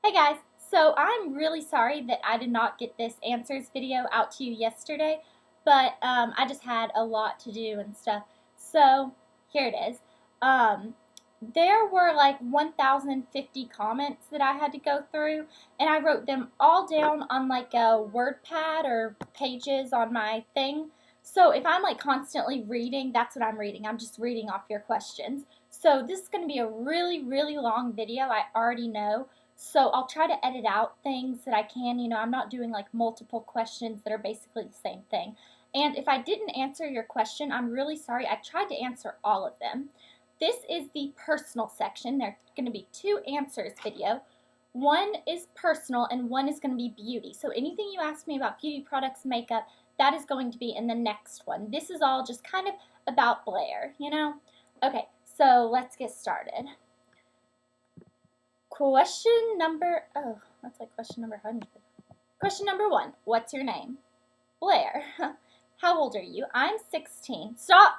Hey guys, so I'm really sorry that I did not get this answers video out to you yesterday, but I just had a lot to do and stuff. So here it is. Um, there were like 1,050 comments that I had to go through, and I wrote them all down on like a WordPad or pages on my thing. So if I'm like constantly reading, that's what I'm reading. I'm just reading off your questions. So this is going to be a really, really long video, I already know. So I'll try to edit out things that I can. I'm not doing like multiple questions that are basically the same thing. And if I didn't answer your question, I'm really sorry. I tried to answer all of them. This is the personal section. There are going to be two answers video. One is personal and one is going to be beauty. So anything you ask me about beauty products, makeup, that is going to be in the next one. This is all just kind of about Blair. Okay, so let's get started. That's like question number 100. Question number 1, what's your name? Blair. How old are you? I'm 16. Stop.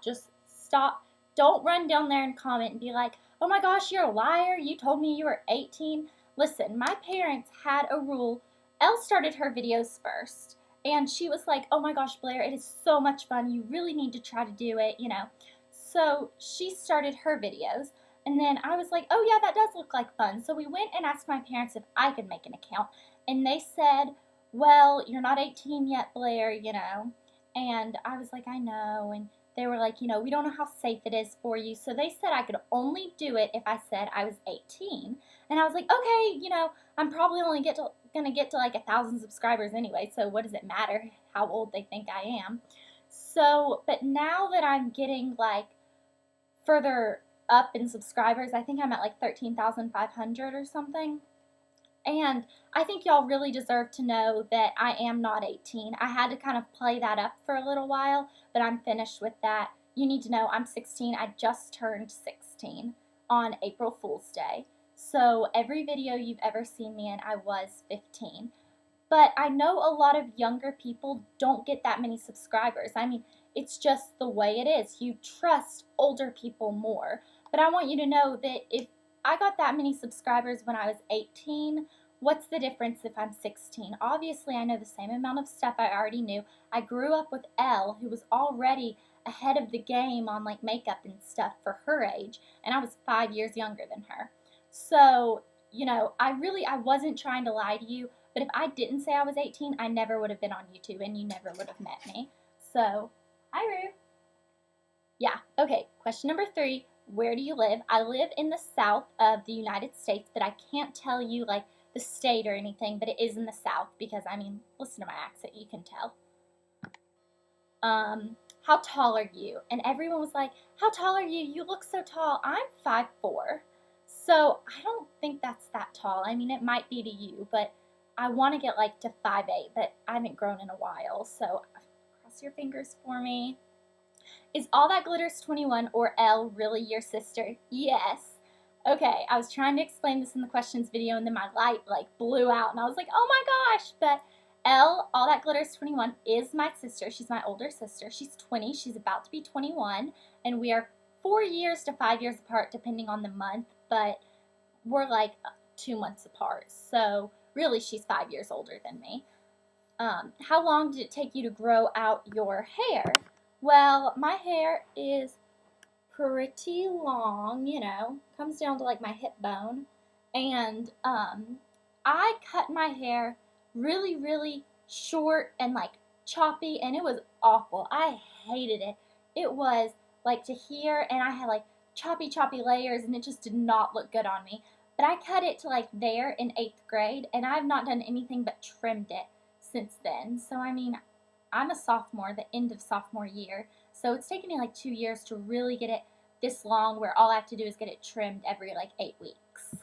Just stop. Don't run down there and comment and be like, oh my gosh, you're a liar. You told me you were 18. Listen, my parents had a rule. Elle started her videos first. And she was like, oh my gosh, Blair, it is so much fun. You really need to try to do it. So she started her videos. And then I was like, oh yeah, that does look like fun. So we went and asked my parents if I could make an account. And they said, well, you're not 18 yet, Blair. And I was like, I know. And they were like, we don't know how safe it is for you. So they said I could only do it if I said I was 18. And I was like, okay, I'm probably only gonna get to like 1,000 subscribers anyway. So what does it matter how old they think I am? So, but now that I'm getting like further up in subscribers, I think I'm at like 13,500 or something. And I think y'all really deserve to know that I am not 18. I had to kind of play that up for a little while, but I'm finished with that. You need to know I'm 16. I just turned 16 on April Fool's Day. So every video you've ever seen me in, I was 15. But I know a lot of younger people don't get that many subscribers. I mean, it's just the way it is. You trust older people more. But I want you to know that if I got that many subscribers when I was 18, what's the difference if I'm 16? Obviously, I know the same amount of stuff I already knew. I grew up with Elle, who was already ahead of the game on like makeup and stuff for her age, and I was 5 years younger than her. So, I wasn't trying to lie to you, but if I didn't say I was 18, I never would have been on YouTube and you never would have met me. So, hi Rue. Yeah, okay, question number 3. Where do you live? I live in the south of the United States, but I can't tell you like the state or anything, but it is in the south because, listen to my accent, you can tell. How tall are you? And everyone was like, how tall are you? You look so tall. I'm 5'4". So I don't think that's that tall. It might be to you, but I want to get like to 5'8", but I haven't grown in a while, so cross your fingers for me. Is All That Glitters 21 or Elle really your sister? Yes. Okay, I was trying to explain this in the questions video and then my light like blew out and I was like, oh my gosh, but Elle, All That Glitters 21 is my sister. She's my older sister. She's 20. She's about to be 21 and we are 4 years to 5 years apart depending on the month, but we're like 2 months apart. So really she's 5 years older than me. How long did it take you to grow out your hair? Well, my hair is pretty long, comes down to like my hip bone. And I cut my hair really, really short and like choppy, and it was awful. I hated it. It was like to here, and I had like choppy layers, and it just did not look good on me. But I cut it to like there in 8th grade, and I've not done anything but trimmed it since then. So I'm a sophomore, the end of sophomore year, so it's taken me like 2 years to really get it this long where all I have to do is get it trimmed every like 8 weeks.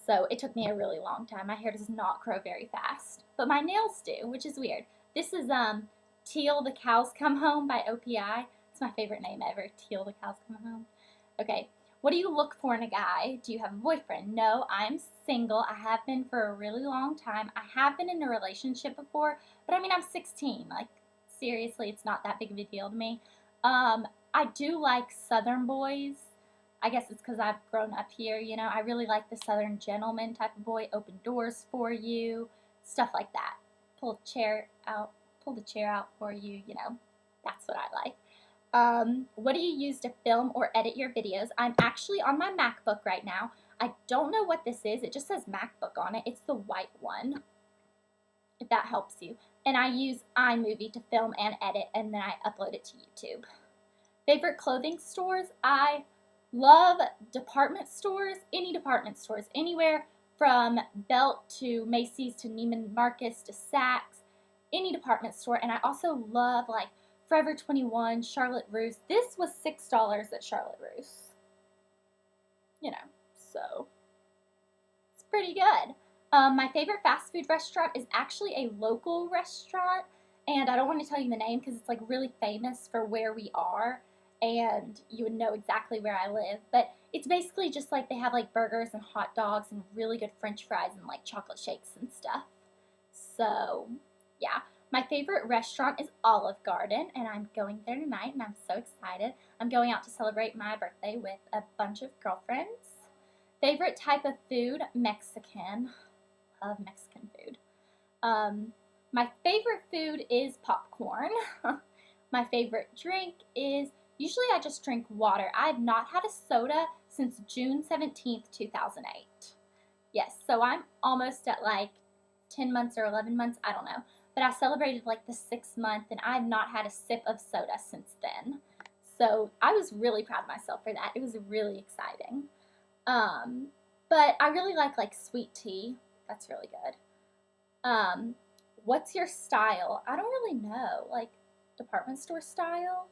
So it took me a really long time. My hair does not grow very fast, but my nails do, which is weird. This is Teal the Cows Come Home by OPI. It's my favorite name ever, Teal the Cows Come Home. Okay, what do you look for in a guy? Do you have a boyfriend? No, I'm single. I have been for a really long time. I have been in a relationship before, but I'm 16. Like, seriously, it's not that big of a deal to me. I do like Southern boys. I guess it's because I've grown up here, you know. I really like the Southern gentleman type of boy, open doors for you, stuff like that. Pull the chair out for you, you know. That's what I like. What do you use to film or edit your videos? I'm actually on my MacBook right now. I don't know what this is. It just says MacBook on it. It's the white one, if that helps you. And I use iMovie to film and edit, and then I upload it to YouTube. Favorite clothing stores? I love department stores, any department stores, anywhere from Belt to Macy's to Neiman Marcus to Saks, any department store. And I also love like Forever 21, Charlotte Russe. This was $6 at Charlotte Russe. You know, so it's pretty good. My favorite fast food restaurant is actually a local restaurant, and I don't want to tell you the name because it's like really famous for where we are, and you would know exactly where I live. But it's basically just like they have like burgers and hot dogs and really good French fries and like chocolate shakes and stuff. So yeah. My favorite restaurant is Olive Garden, and I'm going there tonight, and I'm so excited. I'm going out to celebrate my birthday with a bunch of girlfriends. Favorite type of food? Mexican. Love Mexican food. My favorite food is popcorn. My favorite drink is, usually I just drink water. I have not had a soda since June 17th, 2008. Yes, so I'm almost at like 10 months or 11 months, I don't know. But I celebrated like the 6th month, and I have not had a sip of soda since then. So I was really proud of myself for that. It was really exciting. But I really like sweet tea. That's really good. What's your style? I don't really know. Like department store style?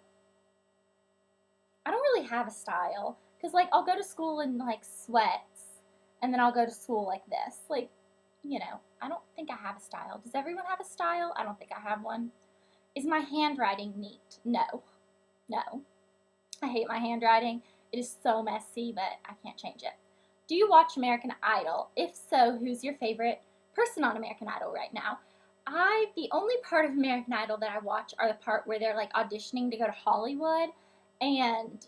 I don't really have a style. Because like I'll go to school in like sweats, and then I'll go to school like this. Like, you know, I don't think I have a style. Does everyone have a style? I don't think I have one. Is my handwriting neat? No. No. I hate my handwriting. It is so messy, but I can't change it. Do you watch American Idol? If so, who's your favorite person on American Idol right now? The only part of American Idol that I watch are the part where they're like auditioning to go to Hollywood, and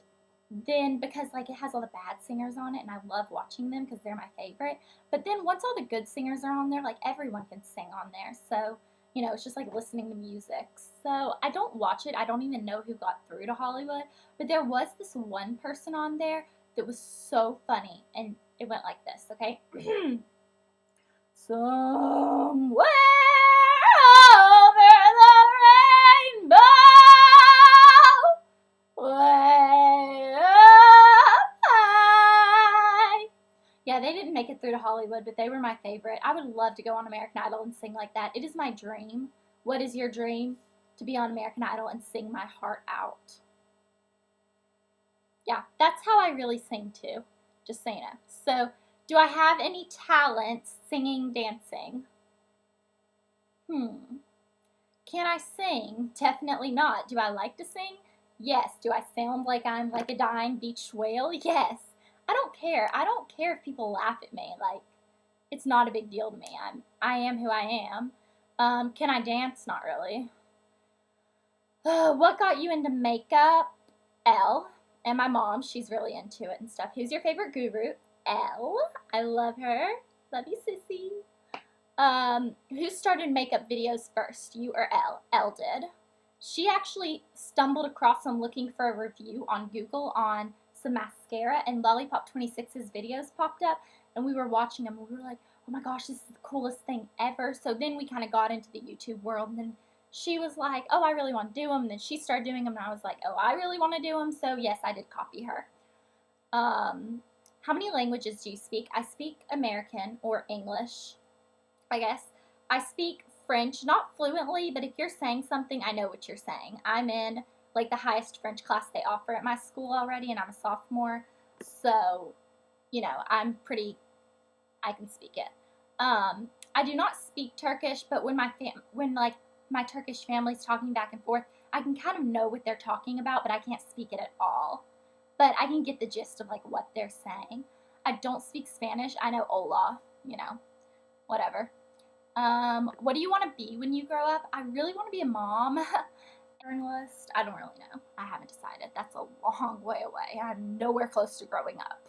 then because like it has all the bad singers on it, and I love watching them because they're my favorite. But then once all the good singers are on there, like everyone can sing on there. So, you know, it's just like listening to music. So I don't watch it. I don't even know who got through to Hollywood. But there was this one person on there that was so funny, and it went like this, okay? Somewhere over the rainbow, way up high. Yeah, they didn't make it through to Hollywood, but they were my favorite. I would love to go on American Idol and sing like that. It is my dream. What is your dream? To be on American Idol and sing my heart out. Yeah, that's how I really sing too. Just so you know. So, do I have any talents singing, dancing? Can I sing? Definitely not. Do I like to sing? Yes. Do I sound like I'm like a dying beach whale? Yes. I don't care. I don't care if people laugh at me. Like, it's not a big deal to me. I am who I am. Can I dance? Not really. What got you into makeup? Elle. And my mom, she's really into it and stuff. Who's your favorite guru? Elle. I love her. Love you, sissy. Who started makeup videos first, you or Elle? Elle did. She actually stumbled across them looking for a review on Google on some mascara, and Lollipop 26's videos popped up, and we were watching them, and we were like, oh my gosh, this is the coolest thing ever. So then we kind of got into the YouTube world, and then she was like, oh, I really want to do them, and then she started doing them, and I was like, oh, I really want to do them, so yes, I did copy her. How many languages do you speak? I speak American or English, I guess. I speak French, not fluently, but if you're saying something, I know what you're saying. I'm in like the highest French class they offer at my school already, and I'm a sophomore, so, you know, I can speak it. I do not speak Turkish, but when my Turkish family's talking back and forth, I can kind of know what they're talking about, but I can't speak it at all. But I can get the gist of like what they're saying. I don't speak Spanish. I know hola, you know, whatever. What do you want to be when you grow up? I really want to be a mom. Journalist, I don't really know. I haven't decided. That's a long way away. I'm nowhere close to growing up.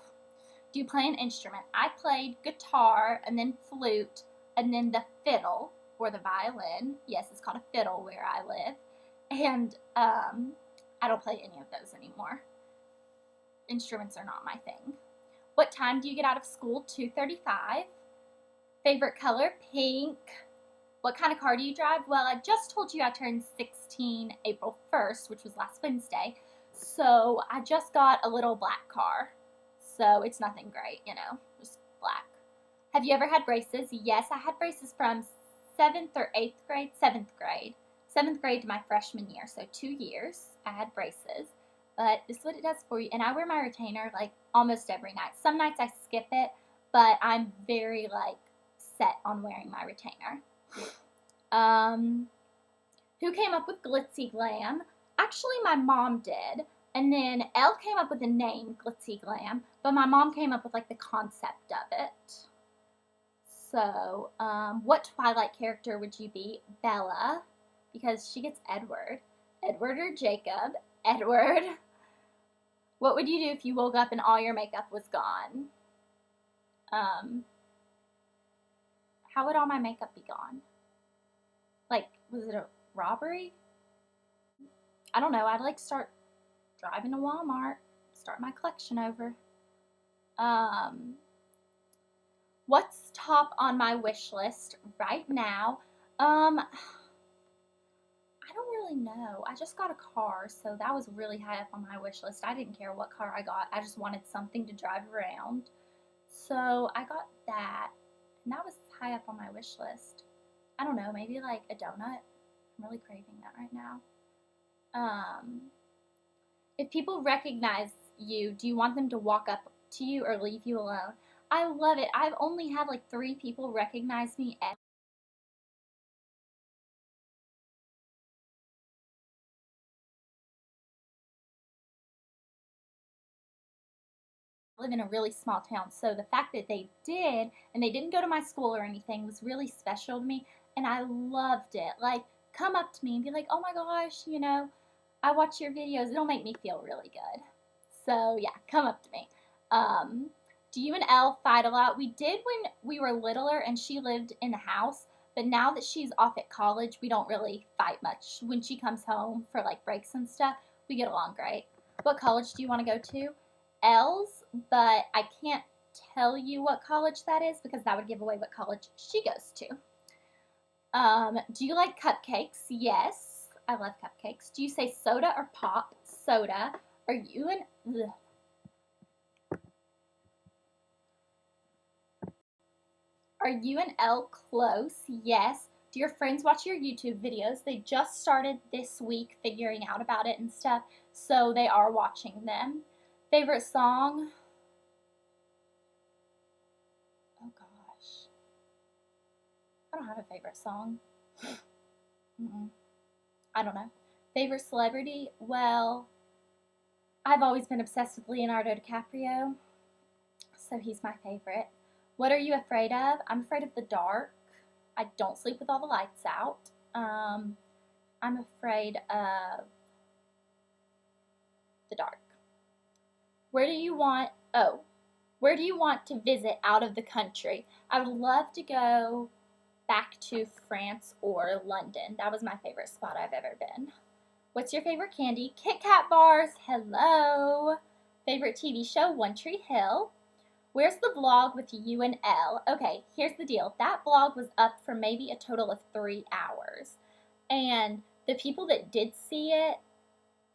Do you play an instrument? I played guitar and then flute and then the fiddle or the violin. Yes, it's called a fiddle where I live. And I don't play any of those anymore. Instruments are not my thing. What time do you get out of school? 2:35. Favorite color? Pink. What kind of car do you drive? Well, I just told you I turned 16 April 1st, which was last Wednesday. So I just got a little black car. So it's nothing great, you know, just black. Have you ever had braces? Yes, I had braces from 7th or 8th grade, 7th grade. 7th grade to my freshman year, so 2 years I had braces. But this is what it does for you. And I wear my retainer like almost every night. Some nights I skip it, but I'm very like set on wearing my retainer. Who came up with Glitzy Glam? Actually, my mom did. And then Elle came up with the name Glitzy Glam, but my mom came up with like the concept of it. So, what Twilight character would you be? Bella, because she gets Edward. Edward or Jacob? Edward. What would you do if you woke up and all your makeup was gone? How would all my makeup be gone? Like, was it a robbery? I don't know. I'd like start driving to Walmart, start my collection over. What's top on my wish list right now? I don't really know. I just got a car, so that was really high up on my wish list. I didn't care what car I got. I just wanted something to drive around. So I got that, and that was high up on my wish list. I don't know, maybe like a donut. I'm really craving that right now. If people recognize you, do you want them to walk up to you or leave you alone? I love it. I've only had like 3 people recognize me. I live in a really small town, so the fact that they did, and they didn't go to my school or anything, was really special to me, and I loved it. Like, come up to me and be like, oh my gosh, you know, I watch your videos. It'll make me feel really good. So yeah, come up to me. Do you and Elle fight a lot? We did when we were littler and she lived in the house, but now that she's off at college, we don't really fight much. When she comes home for like breaks and stuff, we get along great. What college do you want to go to? Elle's, but I can't tell you what college that is because that would give away what college she goes to. Do you like cupcakes? Yes, I love cupcakes. Do you say soda or pop? Soda. Are you and Are you and Elle close? Yes. Do your friends watch your YouTube videos? They just started this week figuring out about it and stuff, so they are watching them. Favorite song? Oh gosh. I don't have a favorite song. I don't know. Favorite celebrity? Well, I've always been obsessed with Leonardo DiCaprio, so he's my favorite. What are you afraid of? I'm afraid of the dark. I don't sleep with all the lights out. I'm afraid of the dark. Where do you want to visit out of the country? I would love to go back to France or London. That was my favorite spot I've ever been. What's your favorite candy? Kit Kat bars. Hello. Favorite TV show? One Tree Hill. Where's the vlog with you and Elle? Okay, here's the deal. That vlog was up for maybe a total of 3 hours. And the people that did see it,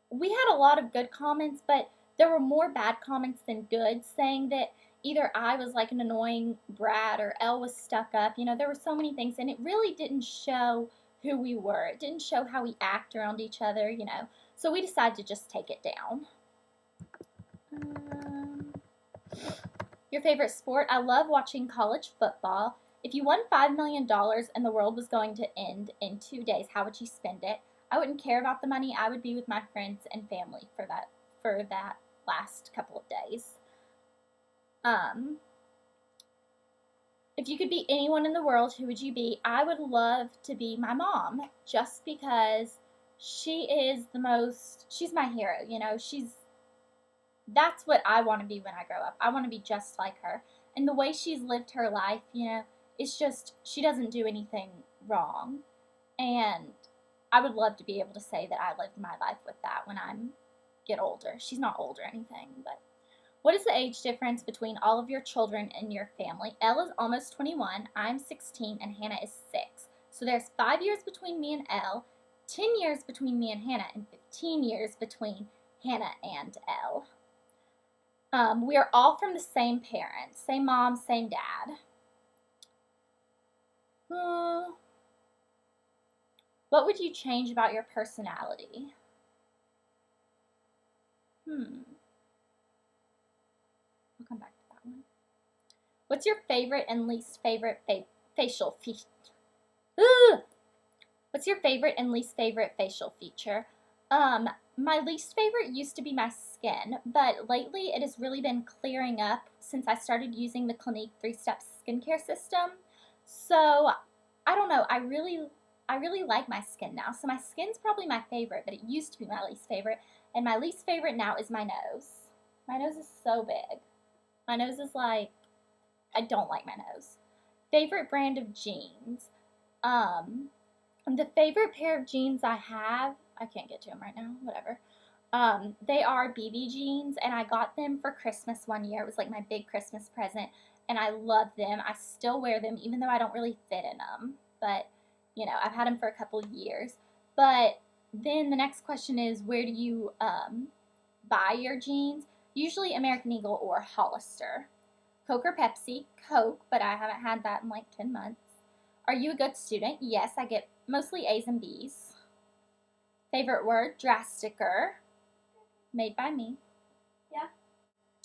we had a lot of good comments, but there were more bad comments than good, saying that either I was like an annoying brat or Elle was stuck up. You know, there were so many things, and it really didn't show who we were. It didn't show how we act around each other, you know. So we decided to just take it down. Your favorite sport? I love watching college football. If you won $5 million and the world was going to end in 2 days, how would you spend it? I wouldn't care about the money. I would be with my friends and family for that last couple of days. If you could be anyone in the world, who would you be? I would love to be my mom, just because She is she's my hero, you know. That's what I want to be when I grow up. I want to be just like her. And the way she's lived her life, you know, it's just, she doesn't do anything wrong. And I would love to be able to say that I lived my life with that when I get older. She's not old or anything, but what is the age difference between all of your children in your family? Elle is almost 21, I'm 16, and Hannah is 6. So there's 5 years between me and Elle, 10 years between me and Hannah, and 15 years between Hannah and Elle. We are all from the same parents, same mom, same dad. What would you change about your personality? We'll come back to that one. What's your favorite and least favorite facial feature? What's your favorite and least favorite facial feature? My least favorite used to be my skin, but lately it has really been clearing up since I started using the Clinique 3-step skincare system. So, I don't know, I really like my skin now. So my skin's probably my favorite, but it used to be my least favorite. And my least favorite now is my nose. My nose is so big. My nose is like, I don't like my nose. Favorite brand of jeans. The favorite pair of jeans I have, I can't get to them right now, whatever. They are BB jeans, and I got them for Christmas one year. It was like my big Christmas present, and I love them. I still wear them, even though I don't really fit in them. But, you know, I've had them for a couple years. But then the next question is, where do you buy your jeans? Usually American Eagle or Hollister. Coke or Pepsi? Coke, but I haven't had that in like 10 months. Are you a good student? Yes, I get mostly A's and B's. Favorite word? Drasticer. Made by me. Yeah.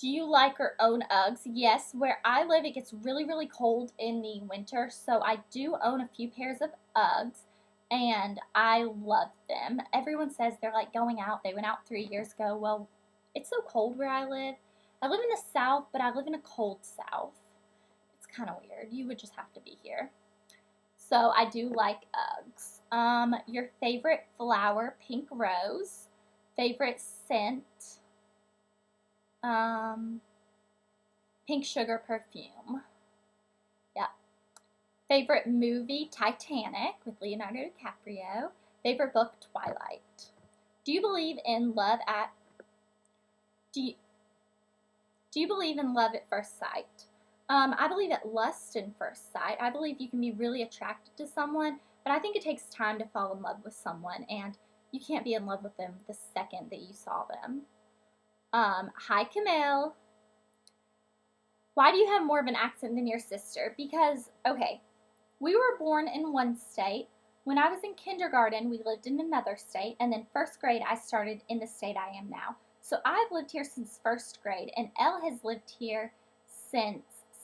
Do you like or own Uggs? Yes, where I live it gets really, really cold in the winter, so I do own a few pairs of Uggs, and I love them. Everyone says they're like going out. They went out 3 years ago. Well, it's so cold where I live. I live in the South, but I live in a cold South. It's kind of weird. You would just have to be here. So I do like Uggs. Your favorite flower? Pink rose. Favorite scent? Pink sugar perfume. Yeah. Favorite movie? Titanic with Leonardo DiCaprio. Favorite book? Twilight. Do you believe in love at Do you believe in love at first sight? I believe at lust in first sight. I believe you can be really attracted to someone, but I think it takes time to fall in love with someone, and you can't be in love with them the second that you saw them. Hi, Camille. Why do you have more of an accent than your sister? Because, okay, we were born in one state. When I was in kindergarten, we lived in another state, and then first grade, I started in the state I am now. So I've lived here since first grade, and Elle has lived here since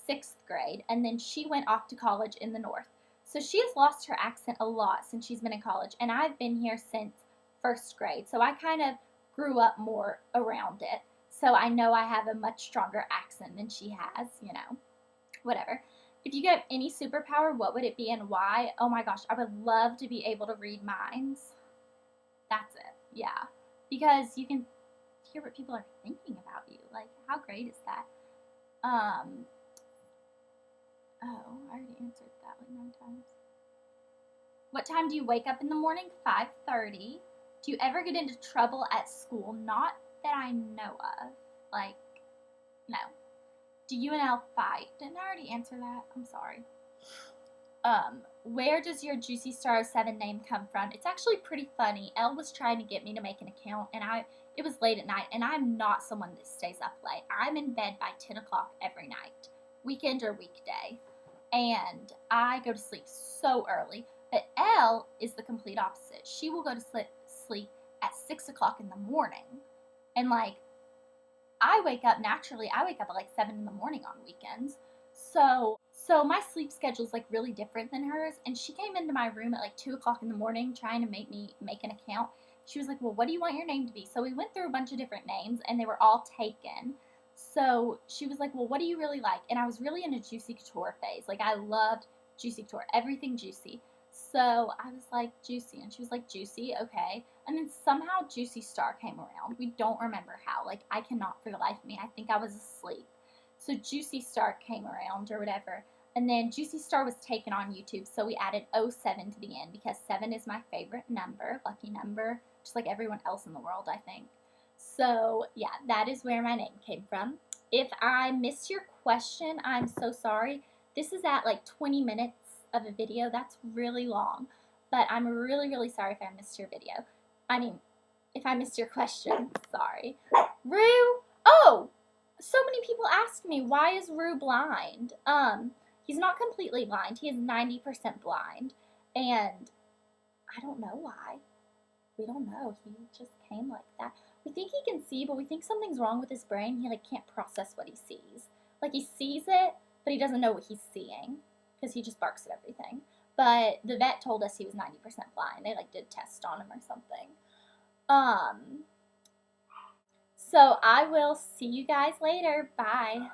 6th grade, and then she went off to college in the north. So she has lost her accent a lot since she's been in college, and I've been here since first grade. So I kind of grew up more around it. So I know I have a much stronger accent than she has, you know, whatever. If you could have any superpower, what would it be and why? Oh my gosh, I would love to be able to read minds. That's it, yeah. Because you can hear what people are thinking about you. Like, how great is that? Oh, I already answered that like 9 times. What time do you wake up in the morning? 5:30. Do you ever get into trouble at school? Not that I know of. Like, no. Do you and Elle fight? Didn't I already answer that? I'm sorry. Where does your Juicy Star 07 name come from? It's actually pretty funny. Elle was trying to get me to make an account, and it was late at night, and I'm not someone that stays up late. I'm in bed by 10 o'clock every night, weekend or weekday, and I go to sleep so early. But Elle is the complete opposite. She will go to sleep at 6 o'clock in the morning, and like, I wake up naturally. I wake up at like 7 in the morning on weekends. So my sleep schedule is like really different than hers. And she came into my room at like 2 o'clock in the morning trying to make me make an account. She was like, well, what do you want your name to be? So we went through a bunch of different names and they were all taken. So she was like, well, what do you really like? And I was really in a Juicy Couture phase. Like, I loved Juicy Couture, everything juicy. So I was like, Juicy, and she was like, Juicy, okay. And then somehow Juicy Star came around. We don't remember how. Like, I cannot for the life of me. I think I was asleep. So Juicy Star came around or whatever. And then Juicy Star was taken on YouTube, so we added 07 to the end because 7 is my favorite number, lucky number, just like everyone else in the world, I think. So, yeah, that is where my name came from. If I missed your question, I'm so sorry. This is at like 20 minutes of a video. That's really long. But I'm really, really sorry if I missed your video. I mean, if I missed your question, sorry. Rue, oh! So many people ask me, why is Rue blind? He's not completely blind. He is 90% blind. And I don't know why. We don't know. He just came like that. We think he can see, but we think something's wrong with his brain. He, like, can't process what he sees. Like, he sees it, but he doesn't know what he's seeing because he just barks at everything. But the vet told us he was 90% blind. They, like, did tests on him or something. So I will see you guys later. Bye.